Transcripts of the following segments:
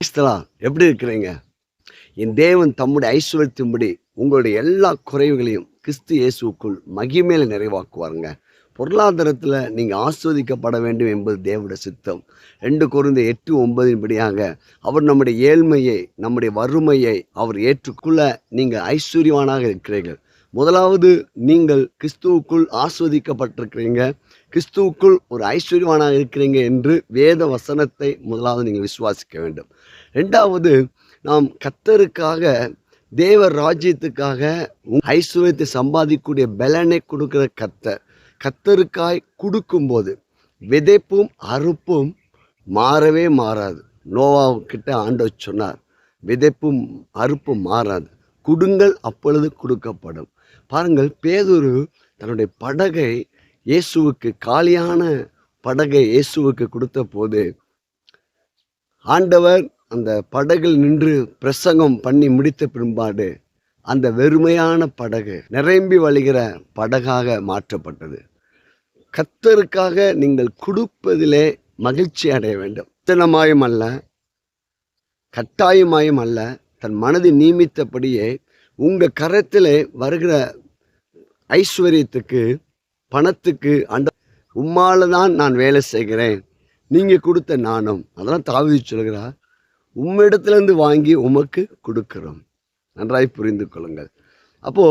கிறிஸ்தவா, எப்படி இருக்கிறீங்க? என் தேவன் தம்முடைய ஐசுவரியத்தின்படி உங்களுடைய எல்லா குறைவுகளையும் கிறிஸ்து இயேசுவுக்குள் மகிமையில நிறைவாக்குவாருங்க. பொருளாதாரத்துல நீங்க ஆஸ்வதிக்கப்பட வேண்டும் என்பது தேவனுடைய சித்தம். 2 கொரிந்தியர் 8:9 படியாக அவர் நம்முடைய ஏழ்மையை, நம்முடைய வறுமையை அவர் ஏற்றுக்கொள்ள நீங்க ஐஸ்வரியவானாக இருக்கிறீர்கள். முதலாவது நீங்கள் கிறிஸ்துவுக்குள் ஆஸ்வதிக்கப்பட்டிருக்கிறீங்க. கிறிஸ்துவுக்குள் ஒரு ஐஸ்வரியவானாக இருக்கிறீங்க என்று வேத வசனத்தை முதலாவது நீங்கள் விசுவாசிக்க வேண்டும். 2வது நாம் கர்த்தருக்காக தேவ ராஜ்யத்துக்காக ஐஸ்வர்யத்தை சம்பாதிக்கக்கூடிய பலனை கொடுக்கிற கர்த்தர். கர்த்தருக்காய் கொடுக்கும்போது விதைப்பும் அறுப்பும் மாறவே மாறாது. நோவாவுக்கிட்ட ஆண்டவர் சொன்னார், விதைப்பும் அறுப்பும் மாறாது, கொடுங்கள் அப்பொழுது கொடுக்கப்படும். பாருங்கள், பேதுரு தன்னுடைய படகை இயேசுவுக்கு காலியான படகை இயேசுவுக்கு கொடுத்த போது ஆண்டவர் அந்த படகில் நின்று பிரசங்கம் பண்ணி முடித்த பின்பாடு அந்த வெறுமையான படகு நிரம்பி வழிகிற படகாக மாற்றப்பட்டது. கர்த்தருக்காக நீங்கள் கொடுப்பதிலே மகிழ்ச்சி அடைய வேண்டும். இத்தனமாயும் அல்ல, கட்டாயமாயும் அல்ல, தன் மனதின் நியமித்தபடியே உங்க கரத்திலே வருகிற ஐஸ்வர்யத்துக்கு, பணத்துக்கு உம்மால தான் நான் வேலை செய்கிறேன், நீங்க கொடுத்த நாணம். அதெல்லாம் தாவீது சொல்கிறார், உம்மிடத்திலிருந்து வாங்கி உமக்கு கொடுக்கிறோம். நன்றாய் புரிந்து கொள்ளுங்கள். அப்போ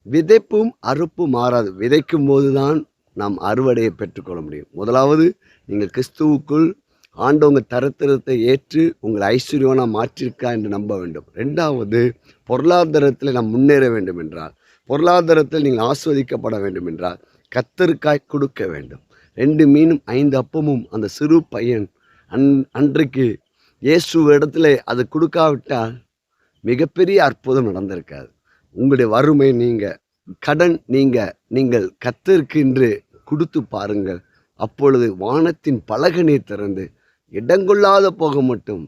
விதைப்பும் அறுப்பும் மாறாது. விதைக்கும் போதுதான் நாம் அறுவடையை பெற்றுக்கொள்ள முடியும். முதலாவது நீங்கள் கிறிஸ்துவுக்குள் ஆண்டவங்க தரத்திரத்தை ஏற்று உங்களை ஐஸ்வர்யவானா மாற்றிருக்கா என்று நம்ப வேண்டும். 2வது பொருளாதாரத்தில் நாம் முன்னேற வேண்டும் என்றால், பொருளாதாரத்தில் நீங்கள் ஆஸ்வதிக்கப்பட வேண்டும் என்றால் கர்த்தருக்காய் கொடுக்க வேண்டும். 2 மீனும் 5 அப்பமும் அந்த சிறு பையன் அன்றைக்கு இயேசு இடத்துல அது கொடுக்காவிட்டால் மிகப்பெரிய அற்புதம் நடந்திருக்காது. உங்களுடைய வறுமை நீங்க, கடன் நீங்கள் கர்த்தருக்கு என்று கொடுத்து பாருங்கள். அப்பொழுது வானத்தின் பலகனை திறந்து இடங்கொள்ளாத போக மட்டும்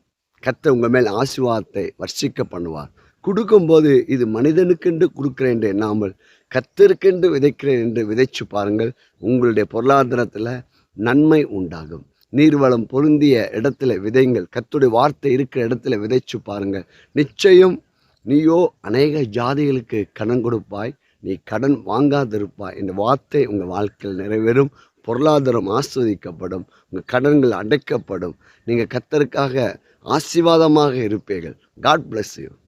கர்த்தர் உங்கள் மேல் ஆசீர்வாதத்தை வர்ஷிக்க பண்ணுவார். கொடுக்கும்போது இது மனிதனுக்கென்று கொடுக்கிறேன் என்று எண்ணாமல் கர்த்தருக்கென்று விதைக்கிறேன் என்று விதைச்சு பாருங்கள். உங்களுடைய பொருளாதாரத்தில் நன்மை உண்டாகும். நீர்வளம் பொருந்திய இடத்துல விதைங்கள். கர்த்தருடைய வார்த்தை இருக்கிற இடத்துல விதைச்சு பாருங்கள். நிச்சயம் நீயோ அநேக ஜாதிகளுக்கு கடன் கொடுப்பாய், நீ கடன் வாங்காதிருப்பாய் என்ற வார்த்தை உங்கள் வாழ்க்கையில் நிறைவேறும். பொருளாதாரம் ஆஸ்வதிக்கப்படும், உங்கள் கடன்கள் அடைக்கப்படும். நீங்கள் கர்த்தருக்காக ஆசீர்வாதமாக இருப்பீர்கள். God bless you.